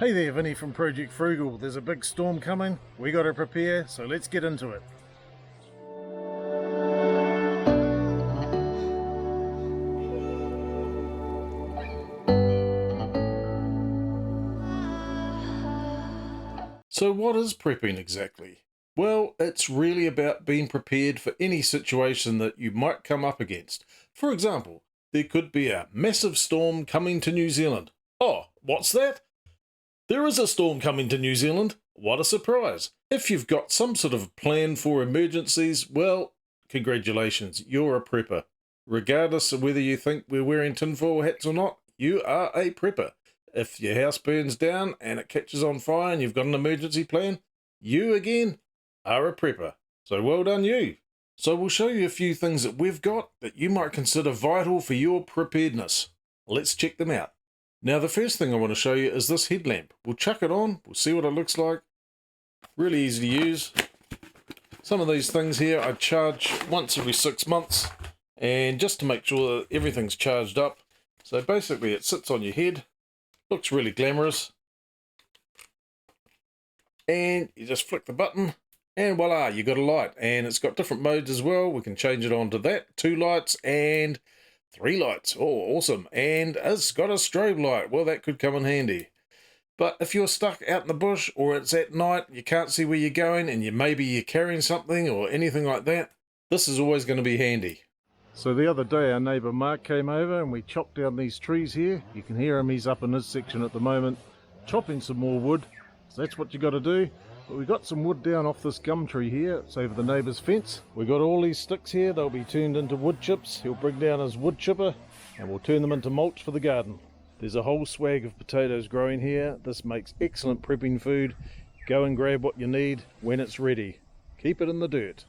Hey there, Vinny from Project Frugal. There's a big storm coming. We got to prepare, so let's get into it. So what is prepping exactly? Well, it's really about being prepared for any situation that you might come up against. For example, there could be a massive storm coming to New Zealand. Oh, what's that? There is a storm coming to New Zealand. What a surprise. If you've got some sort of plan for emergencies, well, congratulations, you're a prepper. Regardless of whether you think we're wearing tinfoil hats or not, you are a prepper. If your house burns down and it catches on fire and you've got an emergency plan, you again are a prepper. So well done you. So we'll show you a few things that we've got that you might consider vital for your preparedness. Let's check them out. Now the first thing I want to show you is this headlamp. We'll chuck it on, we'll see what it looks like. Really easy to use. Some of these things here I charge once every 6 months, and just to make sure that everything's charged up. So basically it sits on your head, looks really glamorous, and you just flick the button and voila, you got a light. And it's got different modes as well. We can change it on to that, 2 lights and 3 lights. Oh, awesome. And it's got a strobe light. Well, that could come in handy. But if you're stuck out in the bush or it's at night, you can't see where you're going, and maybe you're carrying something or anything like that, this is always going to be handy. So the other day our neighbour Mark came over and we chopped down these trees here. You can hear him, he's up in his section at the moment, chopping some more wood. So that's what you got to do. But we got some wood down off this gum tree here. It's over the neighbour's fence. We got all these sticks here. They'll be turned into wood chips. He'll bring down his wood chipper and we'll turn them into mulch for the garden. There's a whole swag of potatoes growing here. This makes excellent prepping food. Go and grab what you need when it's ready. Keep it in the dirt.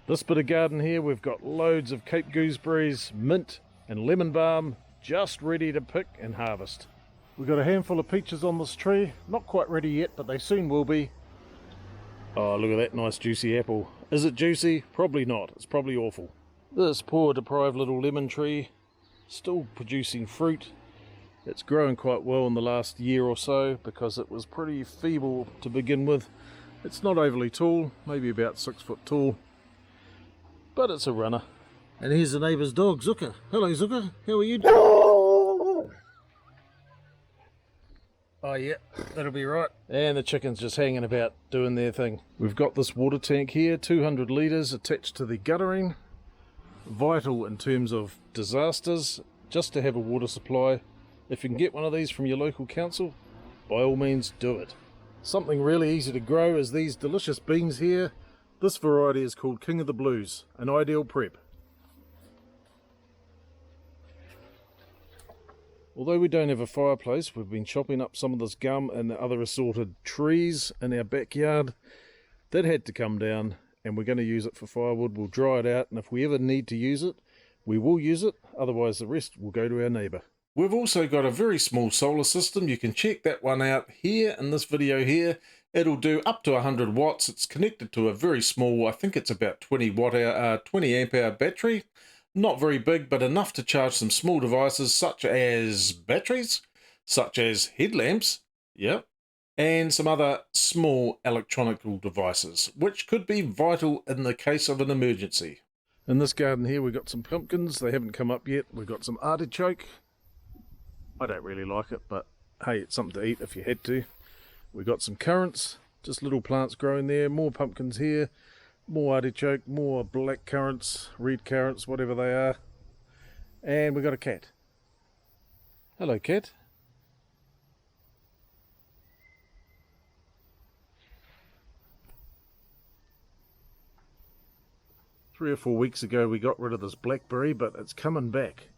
This bit of garden here, we've got loads of Cape gooseberries, mint and lemon balm just ready to pick and harvest. We've got a handful of peaches on this tree. Not quite ready yet, but they soon will be. Oh, look at that nice juicy apple. Is it juicy? Probably not. It's probably awful. This poor deprived little lemon tree, still producing fruit. It's grown quite well in the last year or so because it was pretty feeble to begin with. It's not overly tall, maybe about 6 foot tall, but it's a runner. And here's the neighbour's dog, Zucker. Hello Zucker, how are you? Oh yeah, that'll be right. And the chicken's just hanging about doing their thing. We've got this water tank here, 200 litres attached to the guttering. Vital in terms of disasters, just to have a water supply. If you can get one of these from your local council, by all means do it. Something really easy to grow is these delicious beans here. This variety is called King of the Blues, an ideal prep. Although we don't have a fireplace, we've been chopping up some of this gum and the other assorted trees in our backyard. That had to come down, and we're going to use it for firewood. We'll dry it out, and if we ever need to use it, we will use it. Otherwise the rest will go to our neighbour. We've also got a very small solar system. You can check that one out here in this video here. It'll do up to 100 watts. It's connected to a very small, I think it's about 20 amp hour battery. Not very big, but enough to charge some small devices such as batteries, such as headlamps, yep, and some other small electronic devices, which could be vital in the case of an emergency. In this garden here we've got some pumpkins. They haven't come up yet. We've got some artichoke. I don't really like it, but hey, it's something to eat if you had to. We've got some currants, just little plants growing there, more pumpkins here. More artichoke, more black currants, red currants, whatever they are. And we've got a cat. Hello, cat. Three or 4 weeks ago we got rid of this blackberry, but it's coming back.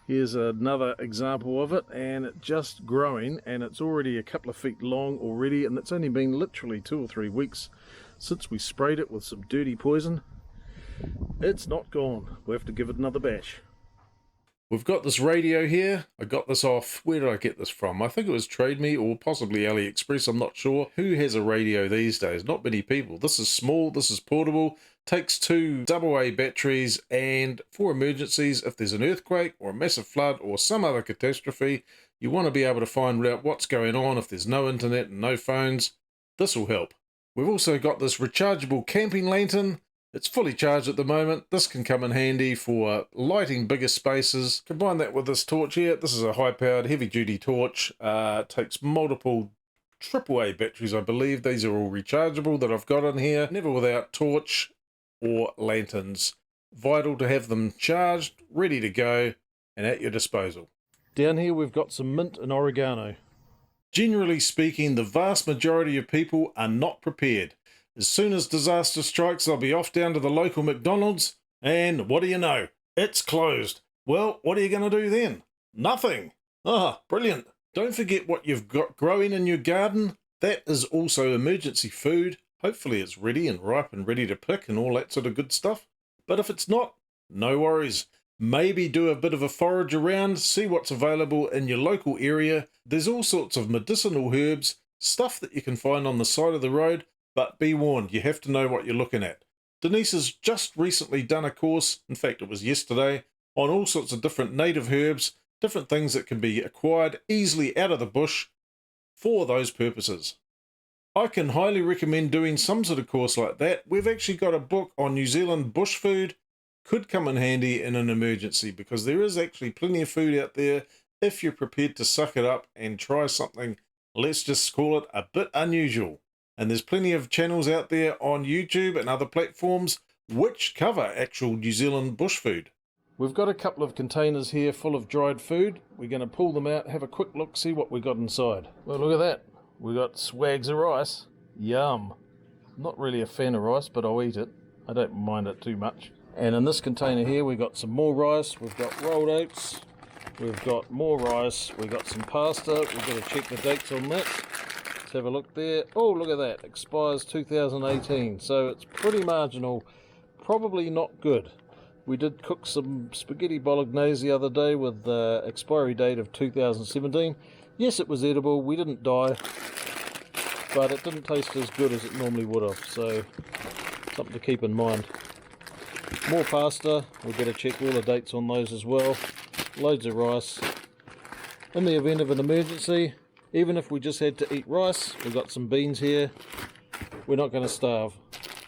Here's another example of it, and it's just growing, and it's already a couple of feet long already, and it's only been literally 2 or 3 weeks since we sprayed it with some dirty poison. It's not gone. We'll have to give it another bash. We've got this radio here. I got this off, where did I get this from? I think it was Trade Me or possibly AliExpress, I'm not sure. Who has a radio these days? Not many people. This is small, this is portable, takes 2 AA batteries, and for emergencies, if there's an earthquake or a massive flood or some other catastrophe, you want to be able to find out what's going on if there's no internet and no phones. This will help. We've also got this rechargeable camping lantern. It's fully charged at the moment. This can come in handy for lighting bigger spaces. Combine that with this torch here. This is a high-powered, heavy-duty torch. Takes multiple AAA batteries, I believe. These are all rechargeable that I've got in here. Never without torch or lanterns. Vital to have them charged, ready to go, and at your disposal. Down here we've got some mint and oregano. Generally speaking, the vast majority of people are not prepared. As soon as disaster strikes, they'll be off down to the local McDonald's, and what do you know? It's closed. Well, what are you going to do then? Nothing. Ah, brilliant. Don't forget what you've got growing in your garden. That is also emergency food. Hopefully it's ready and ripe and ready to pick and all that sort of good stuff. But if it's not, no worries. Maybe do a bit of a forage around, see what's available in your local area. There's all sorts of medicinal herbs, stuff that you can find on the side of the road, but be warned, you have to know what you're looking at. Denise has just recently done a course, in fact it was yesterday, on all sorts of different native herbs, different things that can be acquired easily out of the bush for those purposes. I can highly recommend doing some sort of course like that. We've actually got a book on New Zealand bush food. Could come in handy in an emergency because there is actually plenty of food out there if you're prepared to suck it up and try something, let's just call it a bit unusual. And there's plenty of channels out there on YouTube and other platforms which cover actual New Zealand bush food. We've got a couple of containers here full of dried food. We're going to pull them out, have a quick look, see what we got inside. Well, look at that. We got swags of rice. Yum. Not really a fan of rice, but I'll eat it. I don't mind it too much. And in this container here, we've got some more rice. We've got rolled oats. We've got more rice. We've got some pasta. We've got to check the dates on that. Let's have a look there. Oh, look at that. Expires 2018. So it's pretty marginal. Probably not good. We did cook some spaghetti bolognese the other day with the expiry date of 2017. Yes, it was edible. We didn't die. But it didn't taste as good as it normally would have. So something to keep in mind. More pasta. We've got to check all the dates on those as well. Loads of rice. In the event of an emergency, even if we just had to eat rice, we've got some beans here. We're not going to starve.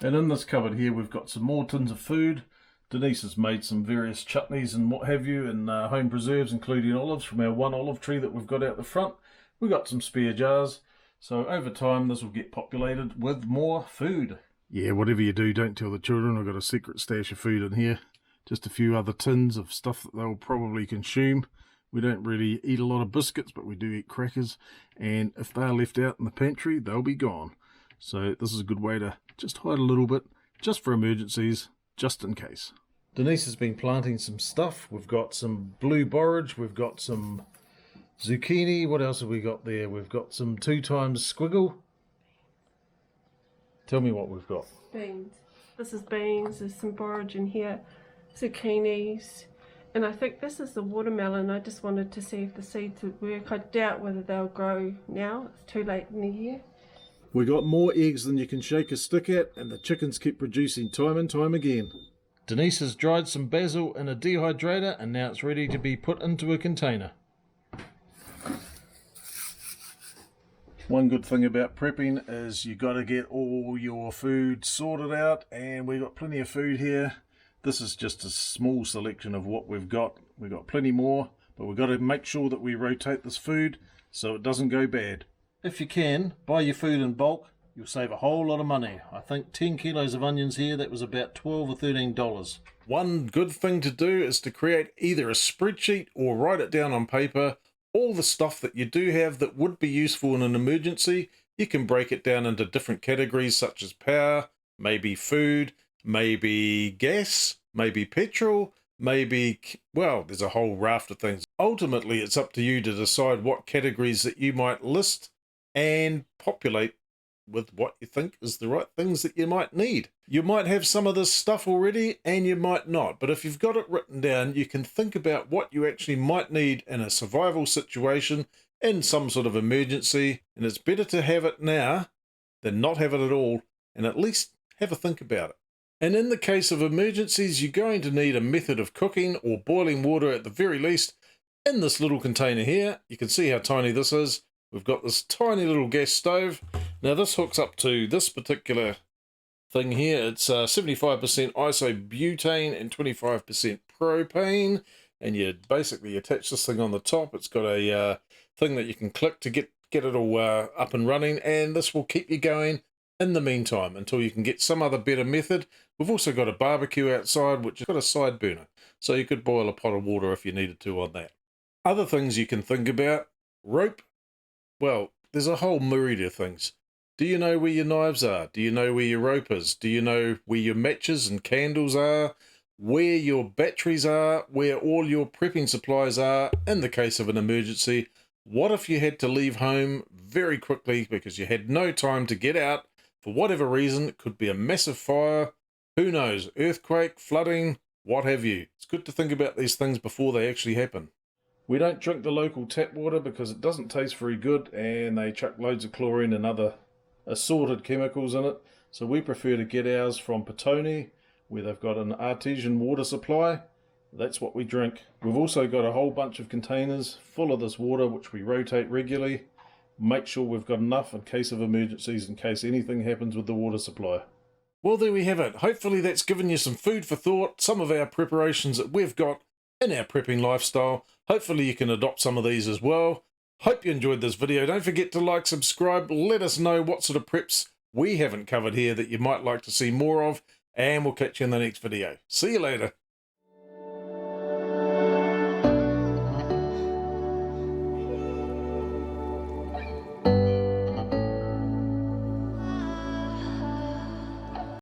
And in this cupboard here, we've got some more tins of food. Denise has made some various chutneys and what have you, and home preserves, including olives from our one olive tree that we've got out the front. We've got some spare jars. So over time, this will get populated with more food. Yeah, whatever you do, don't tell the children. I've got a secret stash of food in here. Just a few other tins of stuff that they'll probably consume. We don't really eat a lot of biscuits, but we do eat crackers. And if they're left out in the pantry, they'll be gone. So this is a good way to just hide a little bit, just for emergencies, just in case. Denise has been planting some stuff. We've got some blue borage. We've got some zucchini. What else have we got there? We've got some 2 times squiggle. Tell me what we've got. Beans. This is beans. There's some borage in here. Zucchinis. And I think this is the watermelon. I just wanted to see if the seeds would work. I doubt whether they'll grow now. It's too late in the year. We got more eggs than you can shake a stick at, and the chickens keep producing time and time again. Denise has dried some basil in a dehydrator, and now it's ready to be put into a container. One good thing about prepping is you got to get all your food sorted out, and we've got plenty of food here. This is just a small selection of what we've got. We've got plenty more, but we've got to make sure that we rotate this food so it doesn't go bad. If you can, buy your food in bulk. You'll save a whole lot of money. I think 10 kilos of onions here, that was about $12 or $13. One good thing to do is to create either a spreadsheet or write it down on paper. All the stuff that you do have that would be useful in an emergency, you can break it down into different categories such as power, maybe food, maybe gas, maybe petrol, maybe, well, there's a whole raft of things. Ultimately, it's up to you to decide what categories that you might list and populate with what you think is the right things that you might need. You might have some of this stuff already and you might not, but if you've got it written down, you can think about what you actually might need in a survival situation, in some sort of emergency, and it's better to have it now than not have it at all, and at least have a think about it. And in the case of emergencies, you're going to need a method of cooking or boiling water at the very least. In this little container here, you can see how tiny this is. We've got this tiny little gas stove. Now this hooks up to this particular thing here. It's 75% isobutane and 25% propane. And you basically attach this thing on the top. It's got a thing that you can click to get it all up and running. And this will keep you going in the meantime until you can get some other better method. We've also got a barbecue outside, which has got a side burner. So you could boil a pot of water if you needed to on that. Other things you can think about. Rope. Well, there's a whole myriad of things. Do you know where your knives are? Do you know where your rope is? Do you know where your matches and candles are? Where your batteries are? Where all your prepping supplies are in the case of an emergency? What if you had to leave home very quickly because you had no time to get out for whatever reason? It could be a massive fire. Who knows? Earthquake, flooding, what have you. It's good to think about these things before they actually happen. We don't drink the local tap water because it doesn't taste very good and they chuck loads of chlorine and other assorted chemicals in it. So we prefer to get ours from Petone, where they've got an artesian water supply. That's what we drink. We've also got a whole bunch of containers full of this water which we rotate regularly. Make sure we've got enough in case of emergencies, in case anything happens with the water supply. Well, there we have it. Hopefully that's given you some food for thought, some of our preparations that we've got in our prepping lifestyle. Hopefully you can adopt some of these as well. Hope you enjoyed this video. Don't forget to like, subscribe, let us know what sort of preps we haven't covered here that you might like to see more of, and we'll catch you in the next video. See you later.